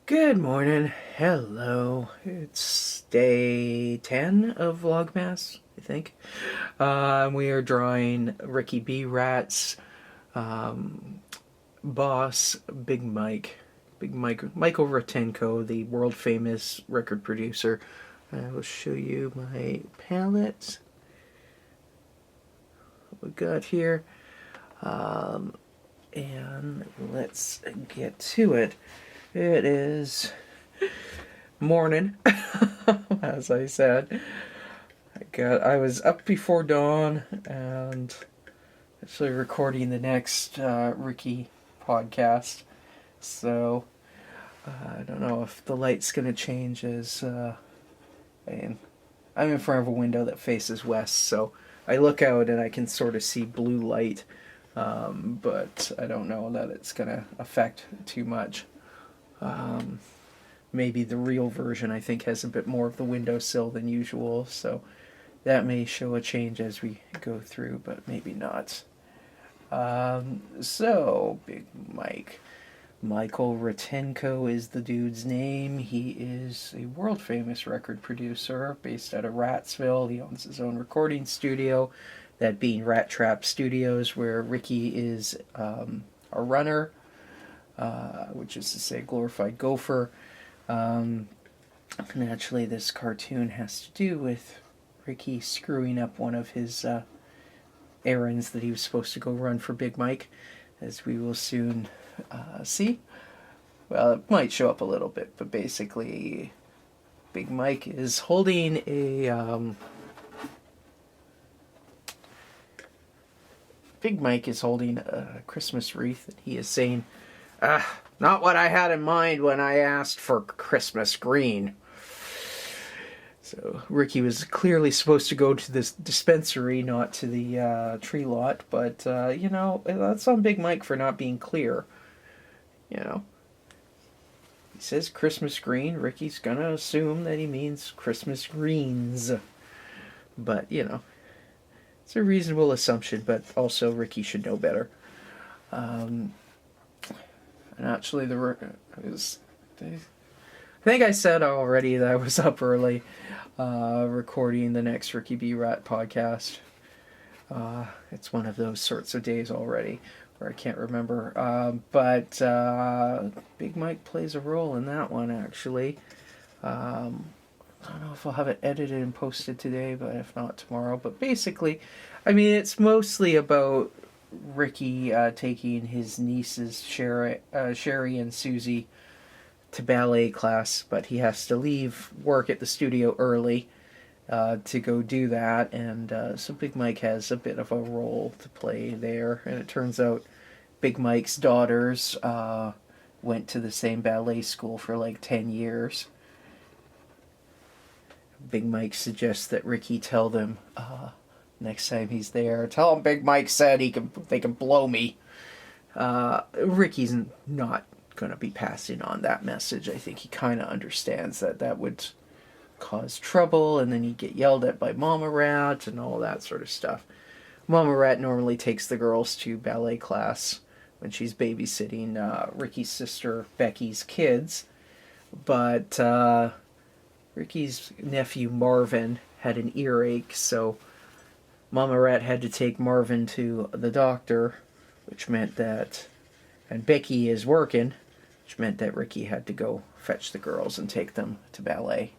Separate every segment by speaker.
Speaker 1: Good morning. Hello. It's day 10 of Vlogmas, I think. We are drawing Ricky B. Rat's boss, Big Mike. Michael Ratenko, the world famous record producer. I will show you my palette. What we got here. And let's get to it. It is morning, as I said. I was up before dawn and actually recording the next Ricky podcast. So I don't know if the light's gonna change as I'm in front of a window that faces west, so I look out and I can sort of see blue light, but I don't know that it's gonna affect too much. Maybe the real version, I think, has a bit more of the windowsill than usual, so that may show a change as we go through, but maybe not. So, Big Mike. Michael Ratenko is the dude's name. He is a world-famous record producer based out of Ratsville. He owns his own recording studio, that being Rat Trap Studios, where Ricky is a runner, which is to say glorified gopher. And actually this cartoon has to do with Ricky screwing up one of his errands that he was supposed to go run for Big Mike, as we will soon see. Well, it might show up a little bit, but basically Big Mike is holding a Christmas wreath, and he is saying, not what I had in mind when I asked for Christmas green. So Ricky was clearly supposed to go to this dispensary, not to the tree lot, but, that's on Big Mike for not being clear. He says Christmas green. Ricky's gonna assume that he means Christmas greens. But, it's a reasonable assumption, but also Ricky should know better. And actually, I think I said already that I was up early recording the next Ricky B. Rat podcast. It's one of those sorts of days already where I can't remember. But Big Mike plays a role in that one, actually. I don't know if I'll have it edited and posted today, but if not, tomorrow. But basically, it's mostly about Ricky taking his nieces Sherry and Susie to ballet class, but he has to leave work at the studio early to go do that, and so Big Mike has a bit of a role to play there. And it turns out Big Mike's daughters went to the same ballet school for like 10 years. Big Mike suggests that Ricky tell them next time he's there, tell him Big Mike said they can blow me. Ricky's not going to be passing on that message. I think he kind of understands that would cause trouble, and then he'd get yelled at by Mama Rat and all that sort of stuff. Mama Rat normally takes the girls to ballet class when she's babysitting Ricky's sister Becky's kids, but Ricky's nephew Marvin had an earache, so Mama Rat had to take Marvin to the doctor, which meant that, and Becky is working, which meant that Ricky had to go fetch the girls and take them to ballet.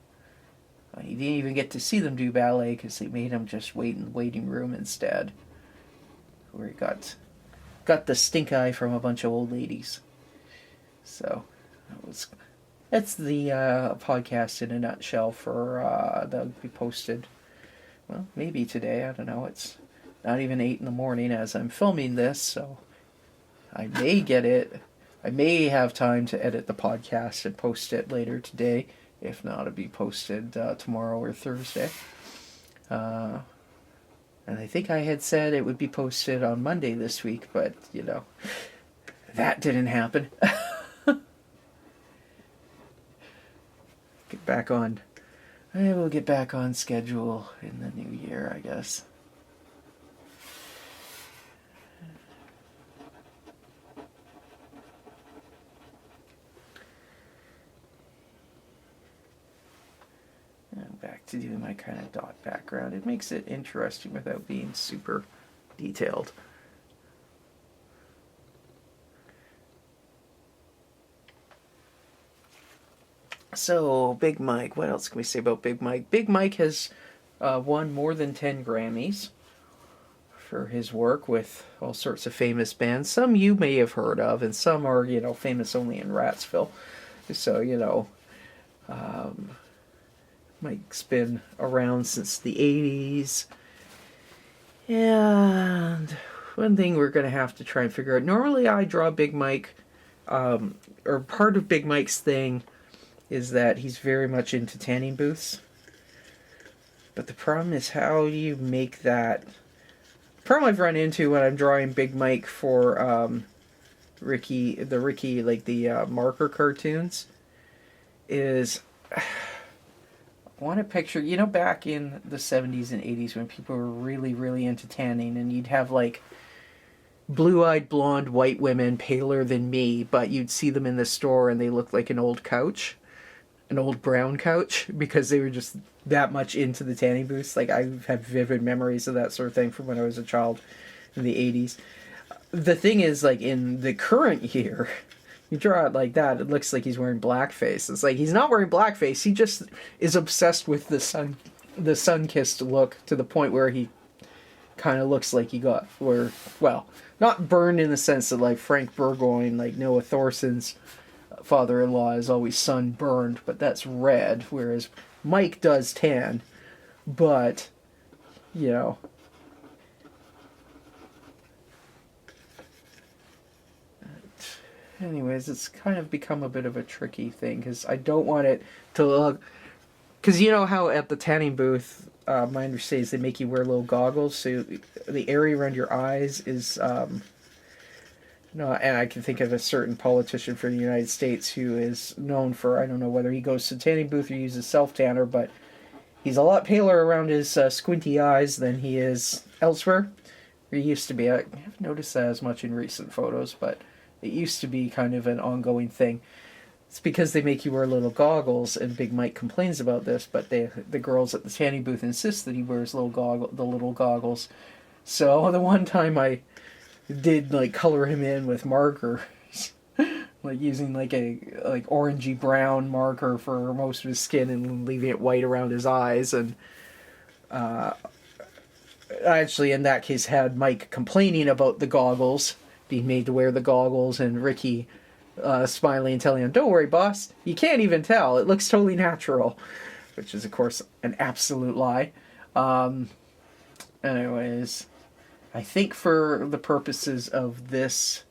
Speaker 1: He didn't even get to see them do ballet because they made him just wait in the waiting room instead, where he got the stink eye from a bunch of old ladies. So that's the podcast in a nutshell for that'll be posted. Well, maybe today. I don't know. It's not even 8 in the morning as I'm filming this, so I may get it. I may have time to edit the podcast and post it later today. If not, it'll be posted tomorrow or Thursday. And I think I had said it would be posted on Monday this week, but, that didn't happen. I will get back on schedule in the new year, I guess. to do my kind of dot background. It makes it interesting without being super detailed. So, Big Mike, what else can we say about Big Mike? Big Mike has won more than 10 Grammys for his work with all sorts of famous bands. Some you may have heard of, and some are, you know, famous only in Ratsville. So, you know, Mike's been around since the 80s. And one thing we're going to have to try and figure out. Normally I draw Big Mike, or part of Big Mike's thing is that he's very much into tanning booths. But the problem is, how do you make that? The problem I've run into when I'm drawing Big Mike for Ricky, like the marker cartoons, is I want to picture, you know, back in the 70s and 80s when people were really, really into tanning, and you'd have like blue-eyed blonde white women paler than me, but you'd see them in the store and they looked like an old couch. An old brown couch, because they were just that much into the tanning booths. Like, I have vivid memories of that sort of thing from when I was a child in the 80s. The thing is, like, in the current year, you draw it like that, it looks like he's wearing blackface. It's like, he's not wearing blackface, he just is obsessed with the sun-kissed look to the point where he kind of looks like he got, well, not burned in the sense that, like, Frank Burgoyne, like Noah Thorson's father-in-law is always sunburned, but that's red, whereas Mike does tan, but, you know, anyways, it's kind of become a bit of a tricky thing, because I don't want it to look, because you know how at the tanning booth, my understanding is they make you wear little goggles, so the area around your eyes is, no, and I can think of a certain politician for the United States who is known for, I don't know whether he goes to the tanning booth or uses self-tanner, but he's a lot paler around his squinty eyes than he is elsewhere. He used to be. I haven't noticed that as much in recent photos, but it used to be kind of an ongoing thing. It's because they make you wear little goggles, and Big Mike complains about this, but the girls at the tanning booth insist that he wears the little goggles. So the one time I did like color him in with markers, like using like a orangey brown marker for most of his skin and leaving it white around his eyes, and I actually in that case had Mike complaining about the goggles, being made to wear the goggles, and Ricky smiling and telling him, "Don't worry, boss, you can't even tell, it looks totally natural," which is of course an absolute lie. Anyways, I think for the purposes of this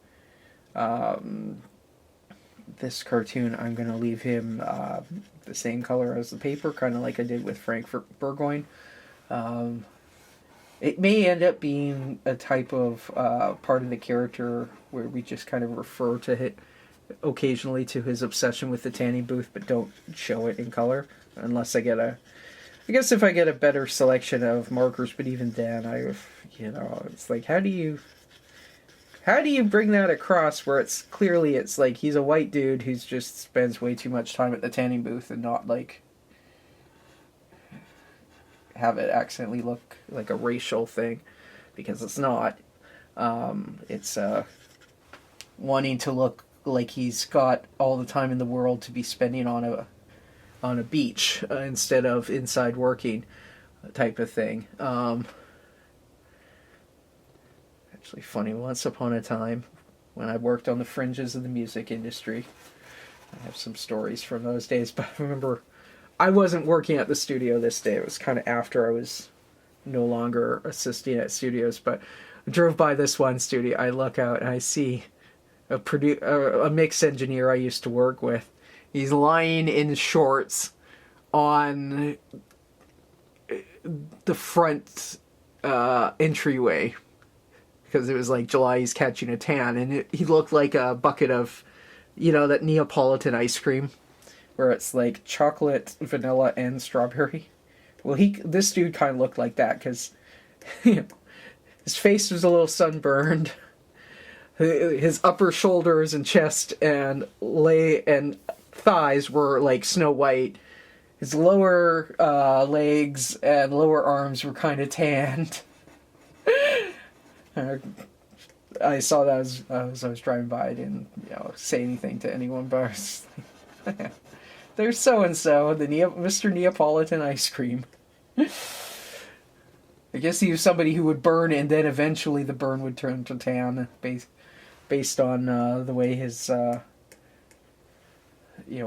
Speaker 1: this cartoon, I'm going to leave him the same color as the paper, kind of like I did with Frank Burgoyne. It may end up being a type of part of the character where we just kind of refer to it occasionally to his obsession with the tanning booth, but don't show it in color, unless I guess if I get a better selection of markers, but even then, you know, it's like, how do you bring that across where it's clearly, it's like he's a white dude who just spends way too much time at the tanning booth, and not like have it accidentally look like a racial thing, because it's not. It's wanting to look like he's got all the time in the world to be spending on a beach instead of inside working, type of thing. Actually funny, once upon a time when I worked on the fringes of the music industry, I have some stories from those days, but I remember I wasn't working at the studio this day. It was kind of after I was no longer assisting at studios, but I drove by this one studio. I look out and I see a mix engineer I used to work with. He's lying in shorts on the front entryway, because it was like July, he's catching a tan, and he looked like a bucket of, you know, that Neapolitan ice cream, where it's like chocolate, vanilla, and strawberry. Well, this dude kind of looked like that, because his face was a little sunburned, his upper shoulders and chest and thighs were like snow white, his lower legs and lower arms were kind of tanned. I saw that as I was driving by. I didn't, say anything to anyone, but I was like, there's so-and-so, Mr. Neapolitan ice cream. I guess he was somebody who would burn, and then eventually the burn would turn to tan, based on the way his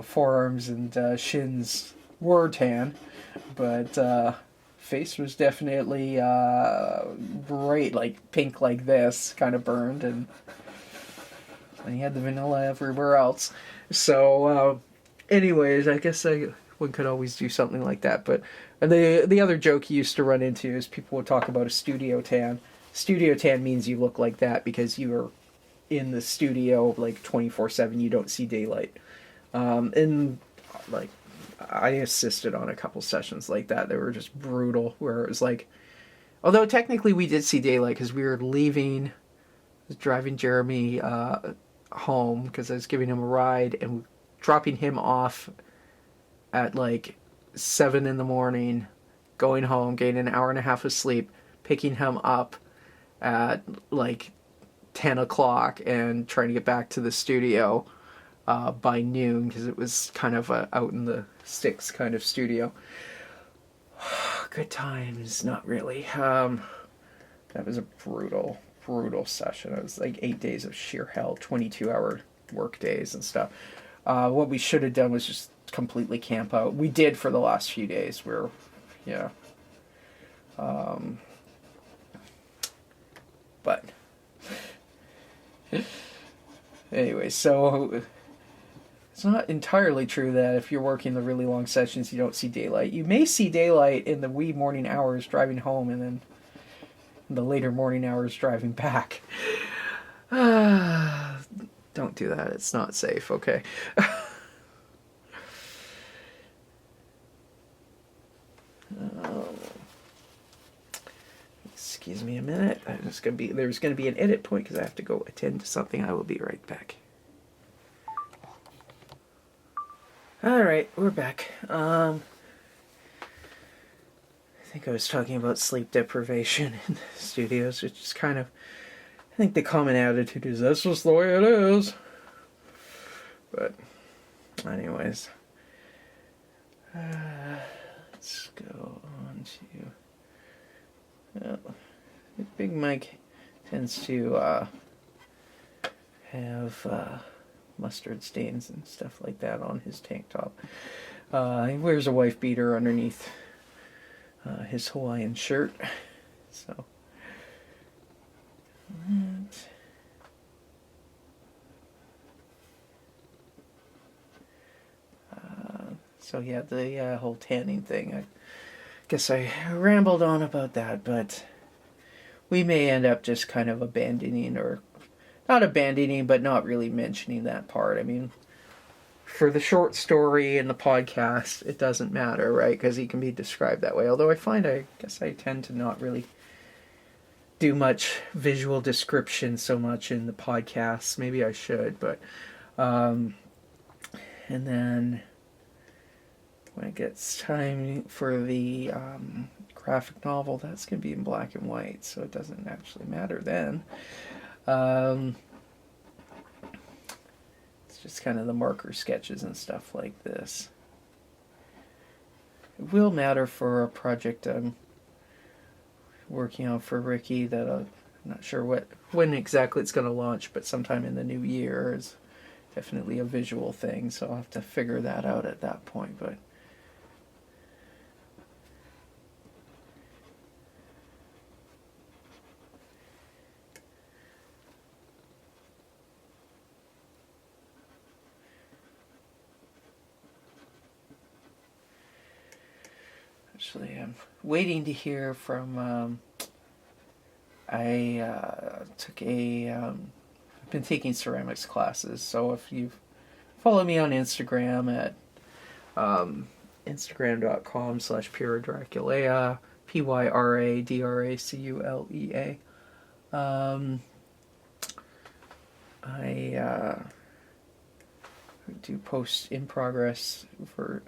Speaker 1: forearms and shins were tan, but face was definitely bright, like pink, like this, kind of burned, and he had the vanilla everywhere else. So, anyways, I guess one could always do something like that. But the other joke he used to run into is people would talk about a studio tan. Studio tan means you look like that because you are in the studio like 24/7. You don't see daylight. And like I assisted on a couple sessions like that. They were just brutal. Where it was like, although technically we did see daylight because we were leaving, driving Jeremy home because I was giving him a ride and dropping him off at like 7 in the morning, going home, getting an hour and a half of sleep, picking him up at like 10 o'clock and trying to get back to the studio by noon because it was kind of a out in the sticks kind of studio. Good times, not really. That was a brutal session. It was like 8 days of sheer hell, 22-hour work days and stuff. What we should have done was just completely camp out. We did for the last few days. But anyway, so it's not entirely true that if you're working the really long sessions, you don't see daylight. You may see daylight in the wee morning hours driving home, and then in the later morning hours driving back. Don't do that. It's not safe, okay? Excuse me a minute. There's gonna be an edit point because I have to go attend to something. I will be right back. All right, we're back. I think I was talking about sleep deprivation in the studios, which is kind of, I think the common attitude is that's just the way it is. But, anyways, let's go on to. Big Mike tends to have mustard stains and stuff like that on his tank top. He wears a wife beater underneath his Hawaiian shirt. So. So yeah, the whole tanning thing. I guess I rambled on about that, but we may end up just kind of abandoning, or not abandoning, but not really mentioning that part. I mean, for the short story and the podcast, it doesn't matter, right? Because he can be described that way. Although I guess I tend to not really do much visual description so much in the podcasts. Maybe I should, but and then when it gets time for the graphic novel, that's going to be in black and white, so it doesn't actually matter then. It's just kind of the marker sketches and stuff like this. It will matter for a project I'm working on for Ricky that I'm not sure when exactly it's going to launch, but sometime in the new year is definitely a visual thing, so I'll have to figure that out at that point, but actually, I'm waiting to hear from. I've been taking ceramics classes, so if you follow me on Instagram at instagram.com/Pyra Draculea, PYRADRACULEA. I do post in progress for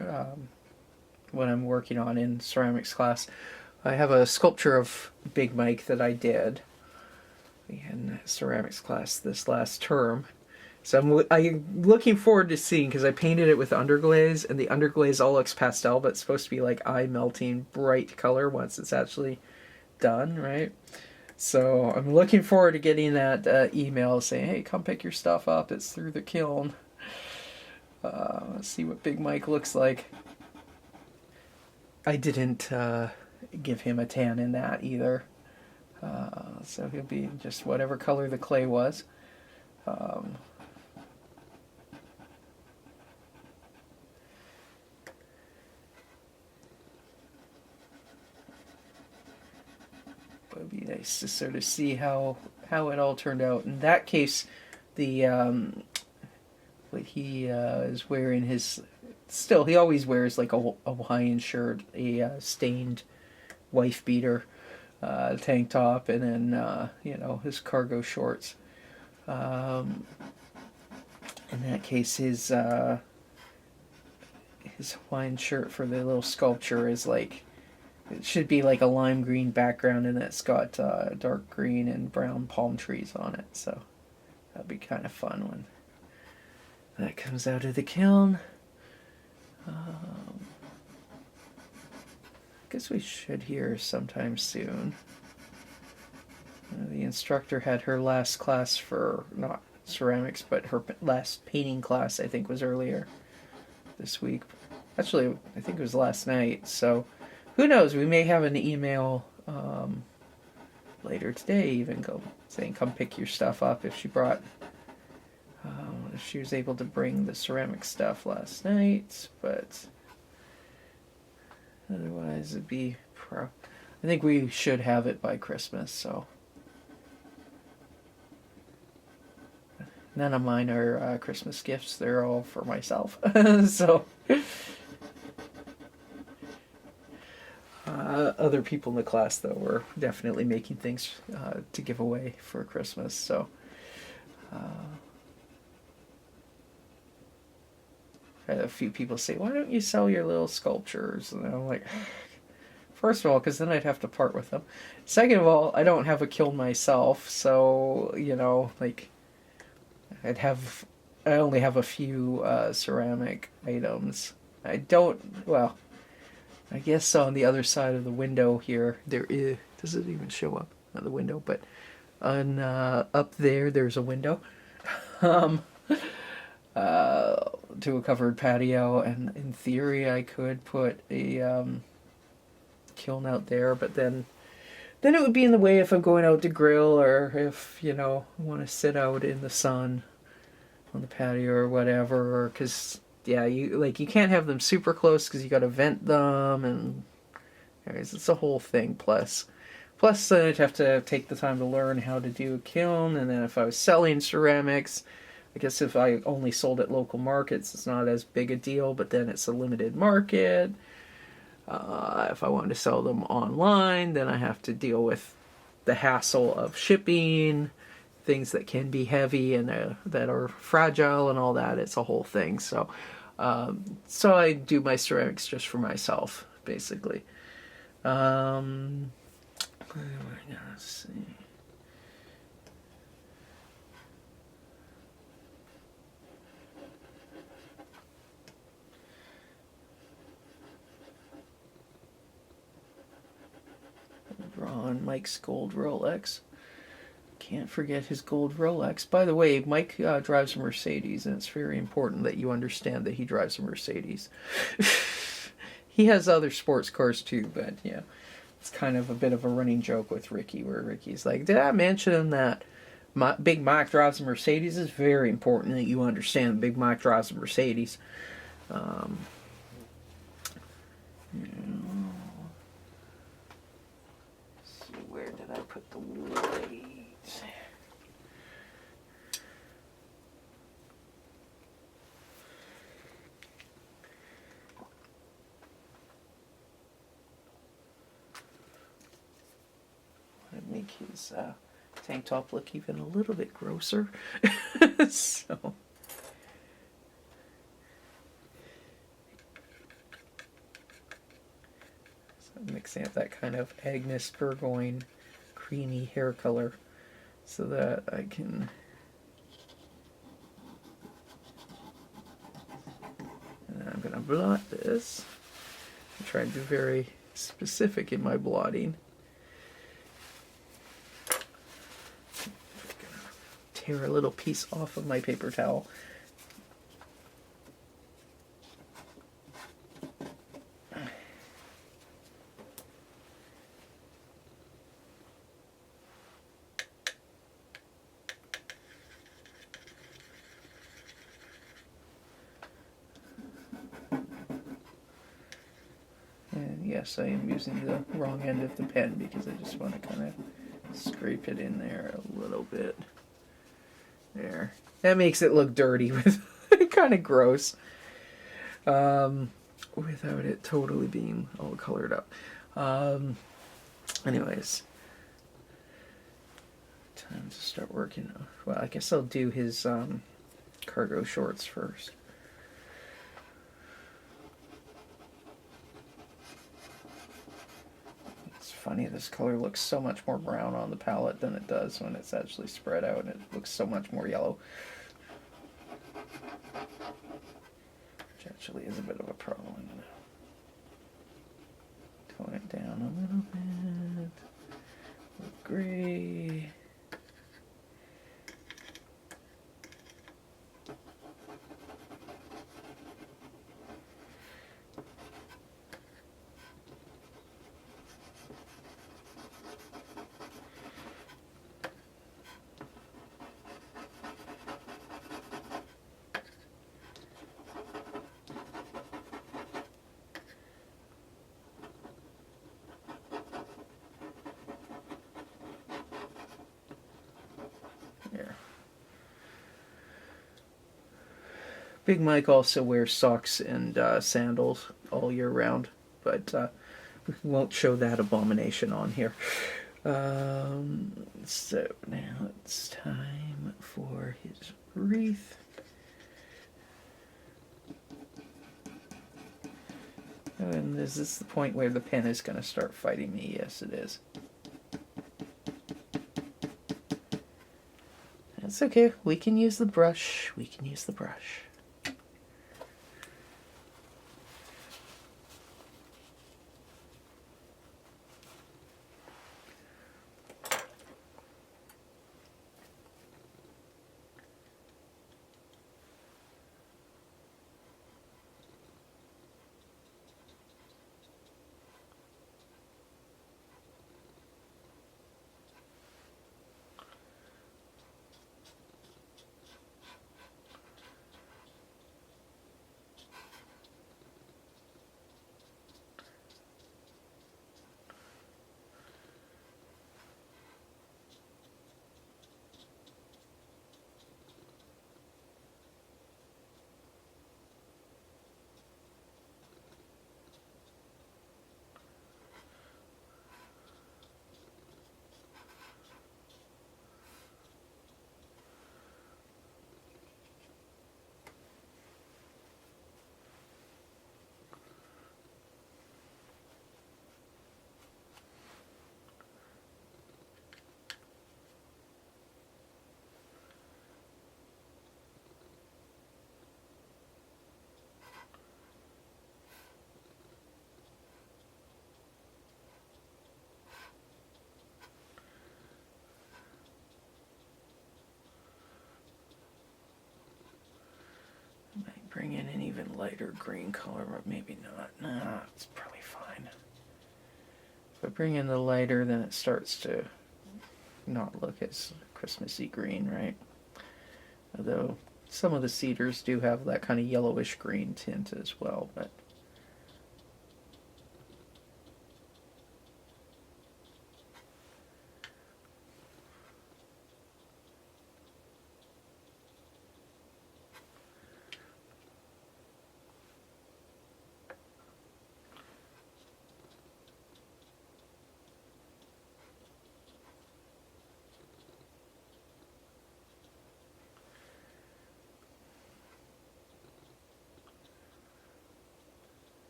Speaker 1: what I'm working on in ceramics class. I have a sculpture of Big Mike that I did in ceramics class this last term. So I'm looking forward to seeing, because I painted it with underglaze, and the underglaze all looks pastel, but it's supposed to be like eye-melting bright color once it's actually done, right? So I'm looking forward to getting that email saying, hey, come pick your stuff up, it's through the kiln. Let's see what Big Mike looks like. I didn't give him a tan in that either. So he'll be just whatever color the clay was. It would be nice to sort of see how it all turned out. In that case, the what he is wearing, his still, he always wears like a Hawaiian shirt, a stained wife beater, tank top, and then you know, his cargo shorts. In that case, his Hawaiian shirt for the little sculpture is like, it should be like a lime green background, and it's got dark green and brown palm trees on it. So that'd be kind of fun when that comes out of the kiln. I guess we should hear sometime soon. The instructor had her last class for, not ceramics, but her last painting class, I think, was earlier this week. Actually, I think it was last night. So who knows? We may have an email later today, even saying come pick your stuff up if she brought. If she was able to bring the ceramic stuff last night, but otherwise it'd be I think we should have it by Christmas. So none of mine are Christmas gifts; they're all for myself. So. Other people in the class, though, were definitely making things to give away for Christmas. So, I had a few people say, "Why don't you sell your little sculptures?" And I'm like, first of all, because then I'd have to part with them. Second of all, I don't have a kiln myself, so you know, like, I only have a few ceramic items. I don't. Well, I guess on the other side of the window here, there is. Does it even show up on the window? But on up there, there's a window to a covered patio, and in theory, I could put a kiln out there. But then it would be in the way if I'm going out to grill, or if I want to sit out in the sun on the patio or whatever, because. Yeah, you can't have them super close because you got to vent them, and anyways, it's a whole thing. Plus, then I'd have to take the time to learn how to do a kiln, and then if I was selling ceramics, I guess if I only sold at local markets, it's not as big a deal. But then it's a limited market. If I wanted to sell them online, then I have to deal with the hassle of shipping. Things that can be heavy and that are fragile and all that. It's a whole thing. So I do my ceramics just for myself, basically. Let's see. Ron, Mike's gold Rolex. Can't forget his gold Rolex. By the way, Mike drives a Mercedes, and it's very important that you understand that he drives a Mercedes. He has other sports cars too, but yeah, it's kind of a bit of a running joke with Ricky, where Ricky's like, did I mention that Big Mike drives a Mercedes? It's very important that you understand Big Mike drives a Mercedes. See, where did I put the light? Make his tank top look even a little bit grosser. So mixing up that kind of Agnes Burgoyne creamy hair color so that I can and I'm going to blot this. I'm trying to be very specific in my blotting. I'm going to tear a little piece off of my paper towel. Yes, I am using the wrong end of the pen because I just want to kind of scrape it in there a little bit. There. That makes it look dirty with kind of gross. Without it totally being all colored up. Anyways. Time to start working. Well, I guess I'll do his cargo shorts first. Funny, this color looks so much more brown on the palette than it does when it's actually spread out, and it looks so much more yellow. Which actually is a bit of a problem. I'm going to tone it down a little bit with gray. Big Mike also wears socks and sandals all year round, but we won't show that abomination on here. So now it's time for his wreath. And is this the point where the pen is going to start fighting me? Yes, it is. It's okay. We can use the brush. We can use the brush. Bring in an even lighter green color, but maybe not. Nah, it's probably fine. If I bring in the lighter, then it starts to not look as Christmassy green, right? Although some of the cedars do have that kind of yellowish green tint as well, but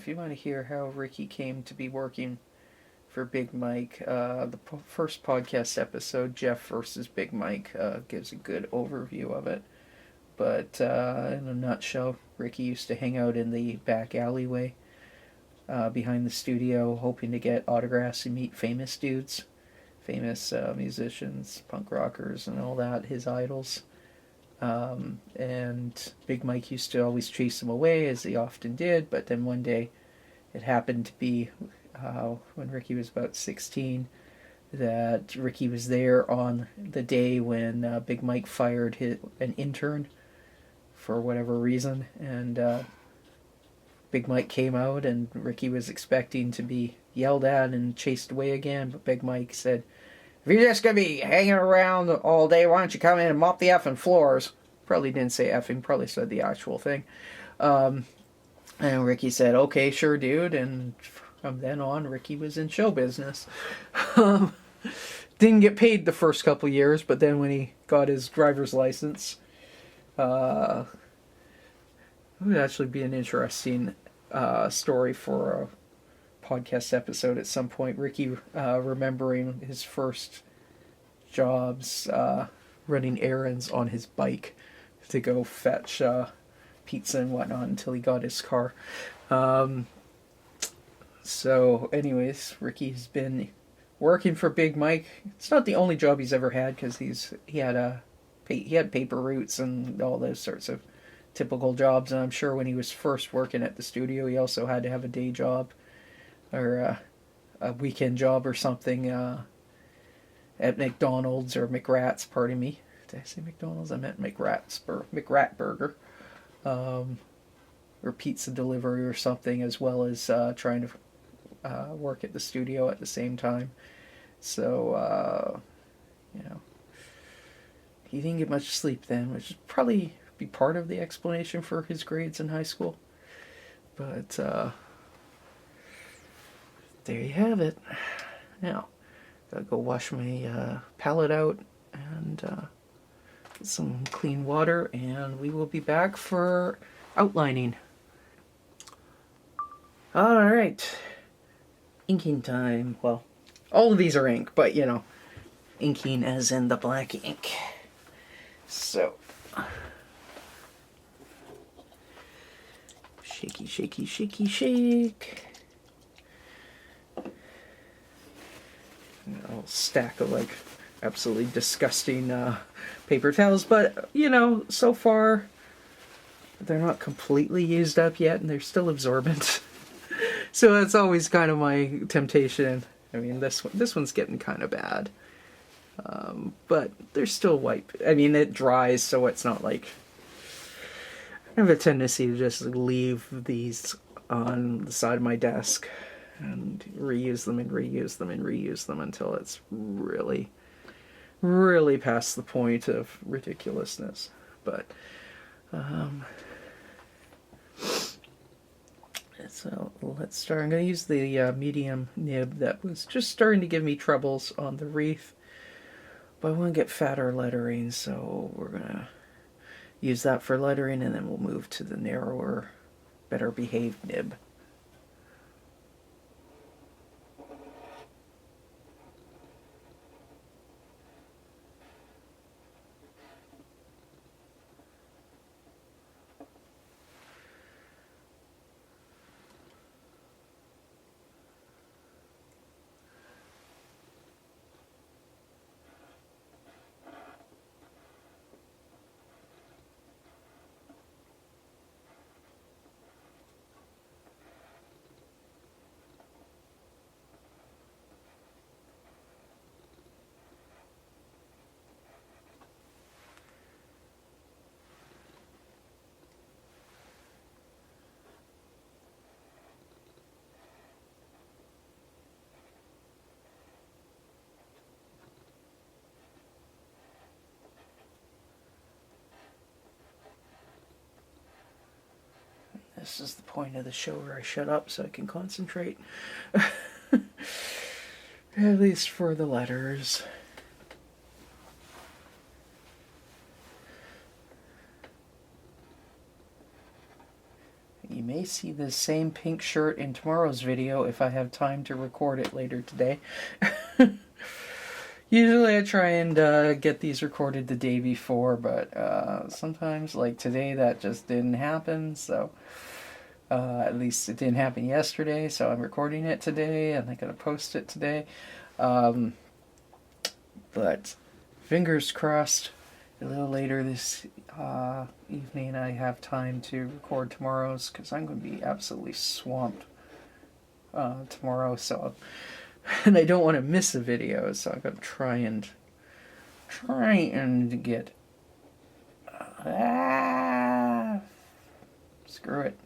Speaker 1: if you want to hear how Ricky came to be working for Big Mike, the first podcast episode, Jeff versus Big Mike, gives a good overview of it. But in a nutshell, Ricky used to hang out in the back alleyway behind the studio, hoping to get autographs and meet famous dudes, famous musicians, punk rockers, and all that, his idols. And Big Mike used to always chase him away, as he often did, but then one day it happened to be when Ricky was about 16 that Ricky was there on the day when Big Mike fired an intern for whatever reason, and Big Mike came out, and Ricky was expecting to be yelled at and chased away again, but Big Mike said, "If you're just going to be hanging around all day, why don't you come in and mop the effing floors?" Probably didn't say effing, probably said the actual thing. And Ricky said, "Okay, sure, dude," and from then on, Ricky was in show business. Didn't get paid the first couple years, but then when he got his driver's license, it would actually be an interesting story for a podcast episode at some point. Ricky remembering his first jobs running errands on his bike to go fetch pizza and whatnot until he got his car. So anyways, Ricky's been working for Big Mike. It's not the only job he's ever had, because he had paper routes and all those sorts of typical jobs, and I'm sure when he was first working at the studio, he also had to have a day job or a weekend job or something at McDonald's or McRat's. Pardon me, did I say McDonald's? I meant McRat Burger, or pizza delivery or something, as well as trying to work at the studio at the same time. So he didn't get much sleep then, which is probably be part of the explanation for his grades in high school. But there you have it. Now, gotta go wash my palette out and get some clean water, and we will be back for outlining. Alright. Inking time. Well, all of these are ink, but inking as in the black ink. So, shaky, shaky, shaky, shake. A whole stack of absolutely disgusting paper towels, but so far they're not completely used up yet, and they're still absorbent. So that's always kind of my temptation. I mean, this one's getting kind of bad, but they're still white. I mean, it dries, so it's not like. I have a tendency to just leave these on the side of my desk and reuse them and reuse them and reuse them until it's really, really past the point of ridiculousness. But so let's start. I'm going to use the medium nib that was just starting to give me troubles on the wreath, but I want to get fatter lettering, so we're going to use that for lettering, and then we'll move to the narrower, better behaved nib. This is the point of the show where I shut up so I can concentrate. At least for the letters. may see the same pink shirt in tomorrow's video if I have time to record it later today. Usually I try and get these recorded the day before, but sometimes, like today, that just didn't happen, so at least it didn't happen yesterday, so I'm recording it today, and I'm going to post it today. But fingers crossed, a little later this evening I have time to record tomorrow's, because I'm going to be absolutely swamped tomorrow, so... And I don't want to miss a video, so I'm going to try and get... Screw it.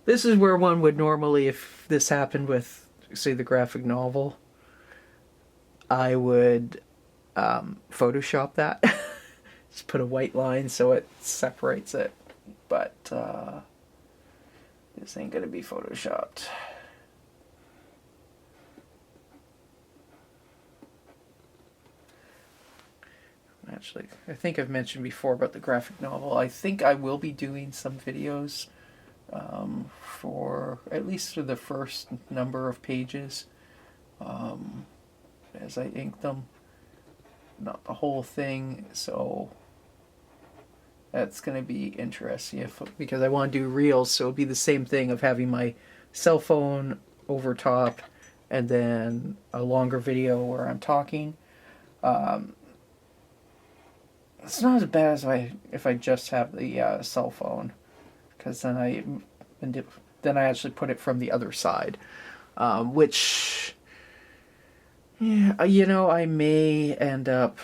Speaker 1: This is where one would normally, if this happened with, say, the graphic novel, I would Photoshop that. Just put a white line so it separates it. But... this ain't gonna be photoshopped. Actually, I think I've mentioned before about the graphic novel. I think I will be doing some videos for at least for the first number of pages as I ink them. Not the whole thing, so... That's going to be interesting because I want to do reels, so it'll be the same thing of having my cell phone over top and then a longer video where I'm talking. It's not as bad as if I just have the cell phone, because then I actually put it from the other side, which, yeah, you know, I may end up,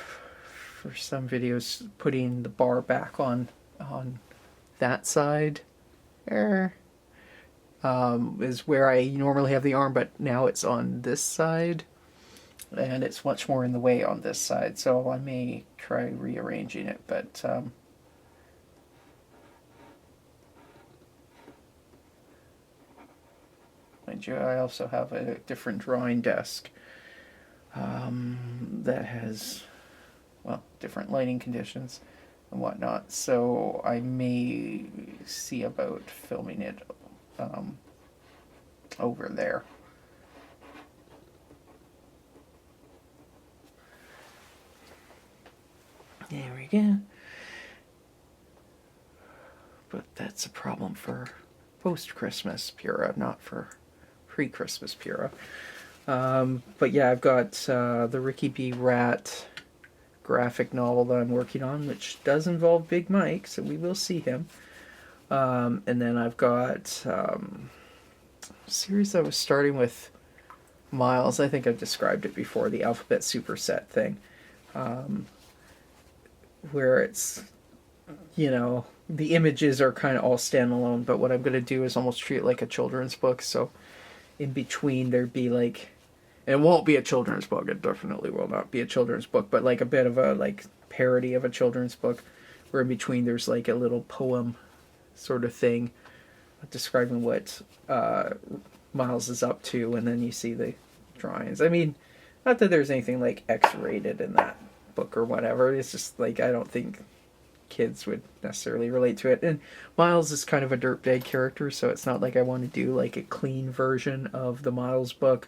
Speaker 1: for some videos, putting the bar back on that side there, is where I normally have the arm, but now it's on this side, and it's much more in the way on this side, so I may try rearranging it, but mind you, I also have a different drawing desk that has, well, different lighting conditions and whatnot, so I may see about filming it over there. There we go. But that's a problem for post-Christmas Pyra, not for pre-Christmas Pyra. But yeah, I've got the Ricky B. Rat graphic novel that I'm working on, which does involve Big Mike, so we will see him. And then I've got a series I was starting with Miles. I think I've described it before, the Alphabet Superset thing, where it's, you know, the images are kind of all standalone, but what I'm going to do is almost treat it like a children's book, so in between there'd be like... It won't be a children's book. It definitely will not be a children's book, but like a bit of a like parody of a children's book, where in between there's like a little poem sort of thing describing what Miles is up to, and then you see the drawings. I mean, not that there's anything like X-rated in that book or whatever. It's just like I don't think kids would necessarily relate to it. And Miles is kind of a dirtbag character, so it's not like I want to do like a clean version of the Miles book.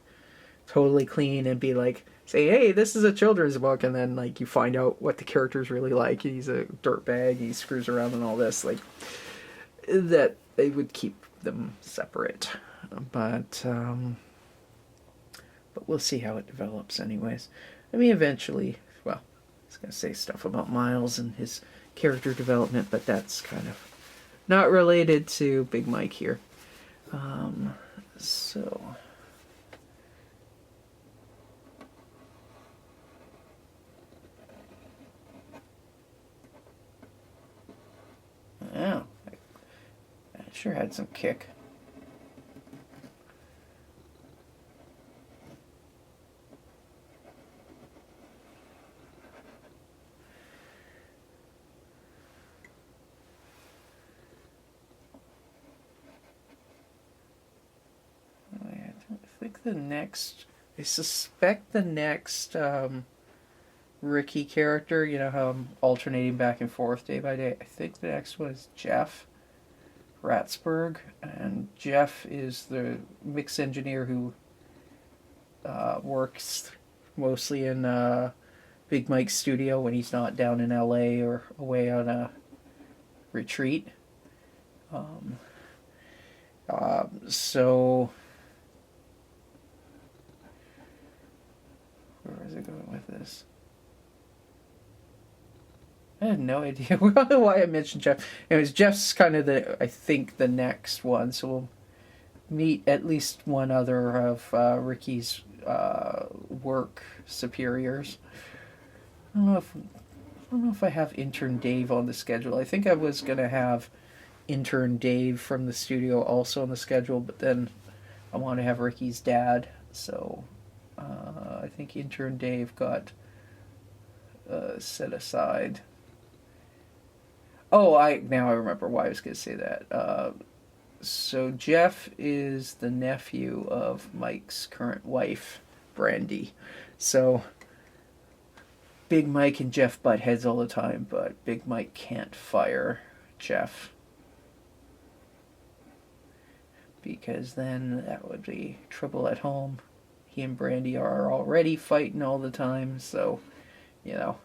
Speaker 1: Totally clean and be like, say, hey, this is a children's book, and then like you find out what the character's really like. He's a dirtbag, he screws around and all this. Like, that they would keep them separate. But we'll see how it develops anyways. I mean, eventually, well, I was going to say stuff about Miles and his character development, but that's kind of not related to Big Mike here. So... Yeah, I sure had some kick. I think the next... I suspect the next Ricky character. You know how I'm alternating back and forth day by day. I think the next one is Jeff Ratsburg, and Jeff is the mix engineer who works mostly in Big Mike's studio when he's not down in LA or away on a retreat. So where is it going with this? I had no idea why I mentioned Jeff. Anyways, Jeff's kind of I think the next one, so we'll meet at least one other of Ricky's work superiors. I don't know if I have intern Dave on the schedule. I think I was gonna have intern Dave from the studio also on the schedule, but then I want to have Ricky's dad, so I think intern Dave got set aside. Oh, now I remember why I was going to say that. So Jeff is the nephew of Mike's current wife, Brandy. So Big Mike and Jeff butt heads all the time, but Big Mike can't fire Jeff, because then that would be trouble at home. He and Brandy are already fighting all the time, so, you know.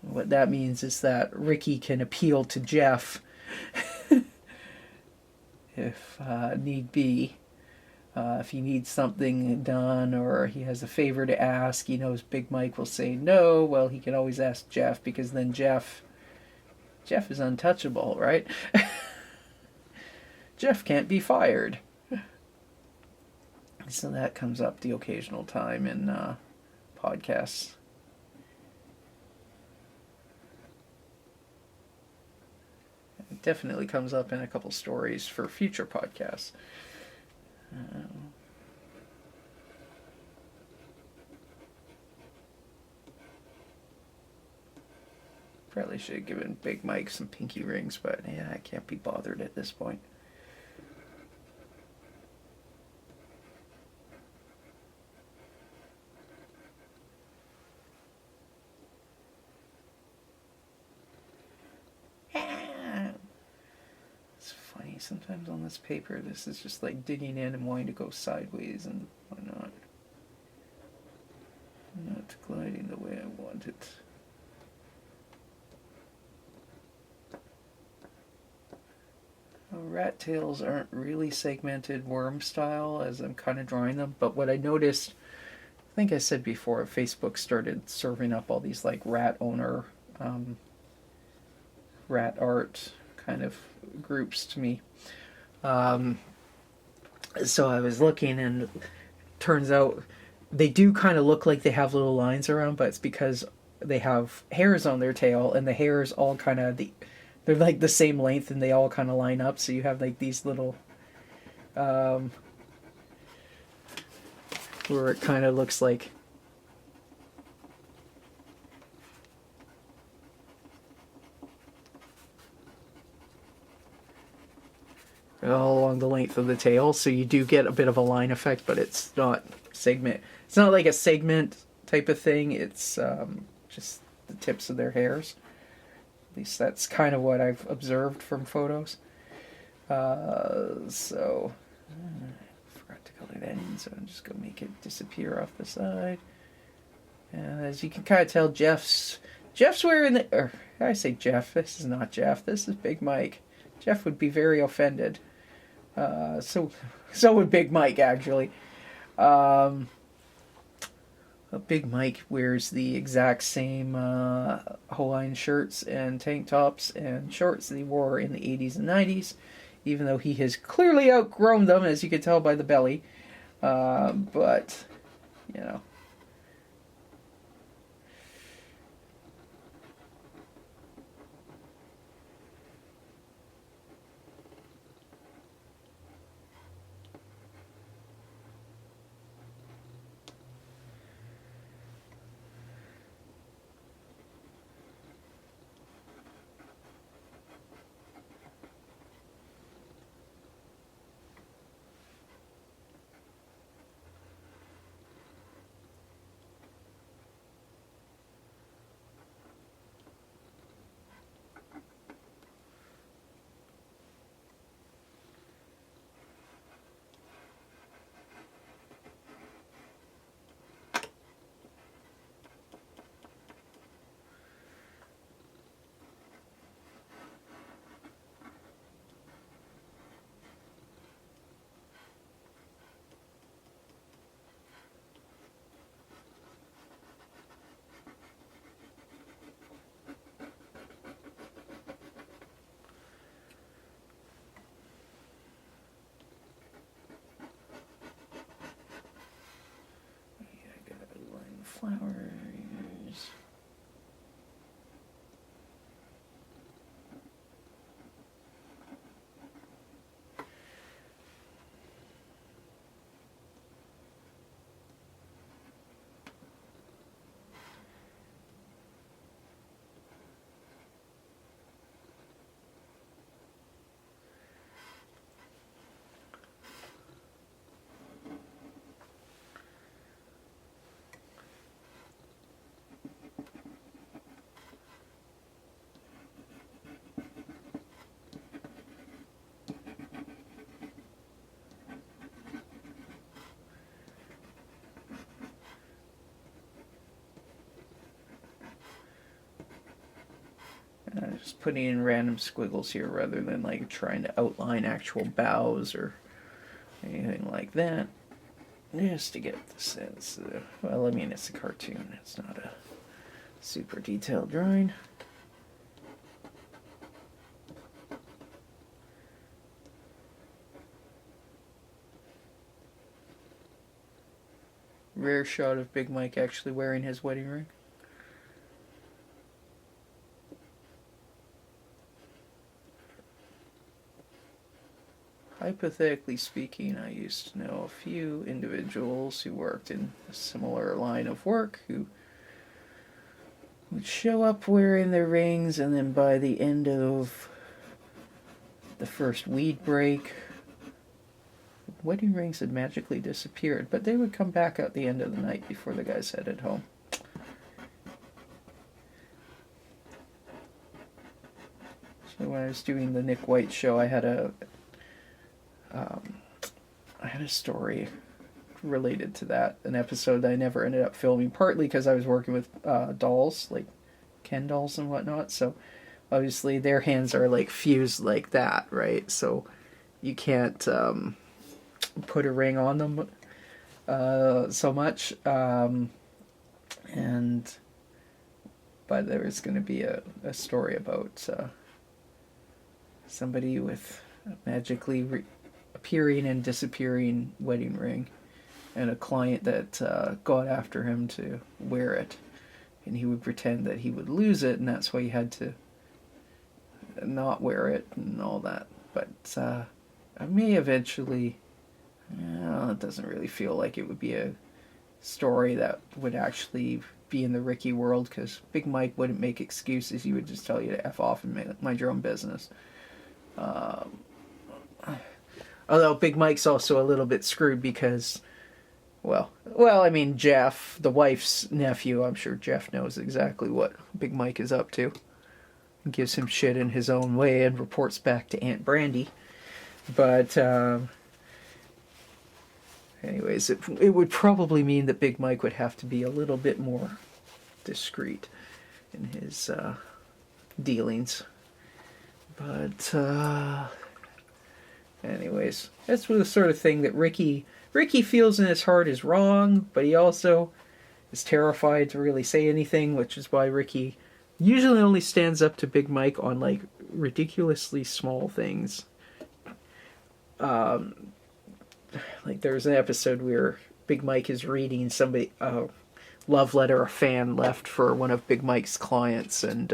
Speaker 1: What that means is that Ricky can appeal to Jeff if need be. If he needs something done or he has a favor to ask, he knows Big Mike will say no. Well, he can always ask Jeff, because then Jeff is untouchable, right? Jeff can't be fired. So that comes up the occasional time in podcasts. It definitely comes up in a couple stories for future podcasts. Probably should have given Big Mike some pinky rings, but yeah, I can't be bothered at this point. Sometimes on this paper, this is just like digging in and wanting to go sideways, and why not? Not gliding the way I want it. Rat tails aren't really segmented worm style as I'm kind of drawing them, but what I noticed, I think I said before, Facebook started serving up all these like rat owner, rat art kind of groups to me. So I was looking, and turns out they do kind of look like they have little lines around, but it's because they have hairs on their tail, and the hairs all kind of they're like the same length, and they all kind of line up, so you have like these little where it kind of looks like all along the length of the tail, so you do get a bit of a line effect, but it's not segment. It's not like a segment type of thing. It's just the tips of their hairs. At least that's kind of what I've observed from photos. So I forgot to color that in, so I'm just gonna make it disappear off the side. And as you can kind of tell, Jeff's wearing the. Or I say Jeff. This is not Jeff. This is Big Mike. Jeff would be very offended. So would Big Mike, actually. Big Mike wears the exact same Hawaiian shirts and tank tops and shorts that he wore in the 80s and 90s, even though he has clearly outgrown them, as you can tell by the belly. But, you know. flowers. Just putting in random squiggles here rather than like trying to outline actual bows or anything like that. Just to get the sense. Well, I mean, it's a cartoon. It's not a super detailed drawing. Rare shot of Big Mike actually wearing his wedding ring. Hypothetically speaking, I used to know a few individuals who worked in a similar line of work who would show up wearing their rings, and then by the end of the first weed break, wedding rings had magically disappeared, but they would come back at the end of the night before the guys headed home. So when I was doing the Nick White show, I had a story related to that, an episode that I never ended up filming, partly because I was working with dolls, like Ken dolls and whatnot, so obviously their hands are like fused like that, right? So you can't put a ring on them so much, but there was going to be a story about somebody with magically appearing and disappearing wedding ring, and a client that got after him to wear it, and he would pretend that he would lose it, and that's why he had to not wear it and all that. But I may eventually, it doesn't really feel like it would be a story that would actually be in the Ricky world, because Big Mike wouldn't make excuses. He would just tell you to F off and mind your own business. Although Big Mike's also a little bit screwed because, well, I mean, Jeff, the wife's nephew, I'm sure Jeff knows exactly what Big Mike is up to. He gives him shit in his own way and reports back to Aunt Brandy. But, anyways, it would probably mean that Big Mike would have to be a little bit more discreet in his dealings. But, anyways, that's the sort of thing that Ricky feels in his heart is wrong, but he also is terrified to really say anything, which is why Ricky usually only stands up to Big Mike on, like, ridiculously small things. Like, there's an episode where Big Mike is reading somebody a love letter a fan left for one of Big Mike's clients, and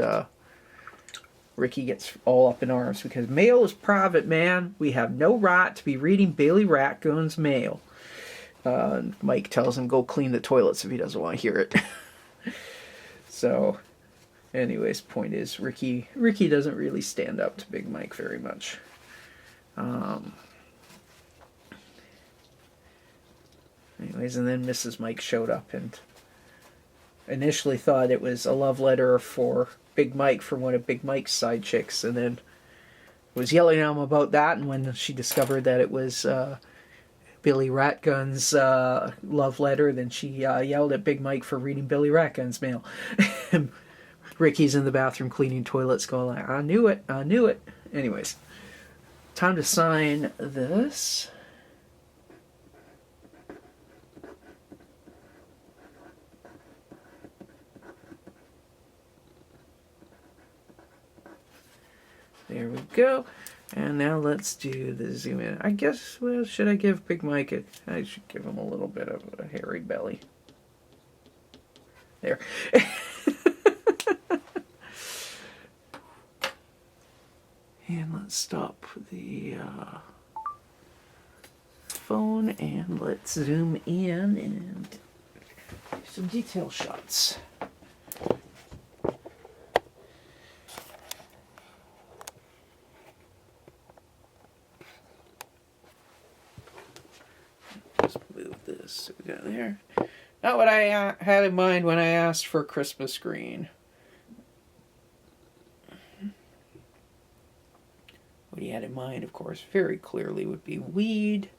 Speaker 1: Ricky gets all up in arms because mail is private, man. We have no right to be reading Billy Ratgun's mail. Mike tells him go clean the toilets if he doesn't want to hear it. So, anyways, point is, Ricky doesn't really stand up to Big Mike very much. Anyways, and then Mrs. Mike showed up and initially thought it was a love letter for Big Mike from one of Big Mike's side chicks, and then was yelling at him about that, and when she discovered that it was Billy Ratgun's love letter, then she yelled at Big Mike for reading Billy Ratgun's mail. Ricky's in the bathroom cleaning toilets going like, I knew it. Anyways, time to sign this. There we go. And now let's do the zoom in. I guess, well, should I give Big Mike I should give him a little bit of a hairy belly. There. And let's stop the phone and let's zoom in and do some detail shots. Just move this so we got there. Not what I had in mind when I asked for Christmas green. What he had in mind, of course, very clearly would be weed.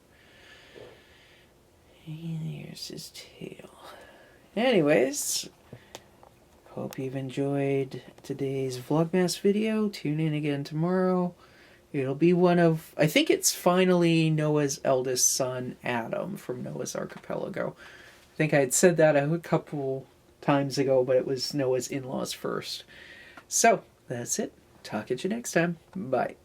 Speaker 1: And here's his tail. Anyways, hope you've enjoyed today's Vlogmas video. Tune in again tomorrow. It'll be one of, I think it's finally Noah's eldest son, Adam, from Noah's Archipelago. I think I had said that a couple times ago, but it was Noah's in-laws first. So, that's it. Talk at you next time. Bye.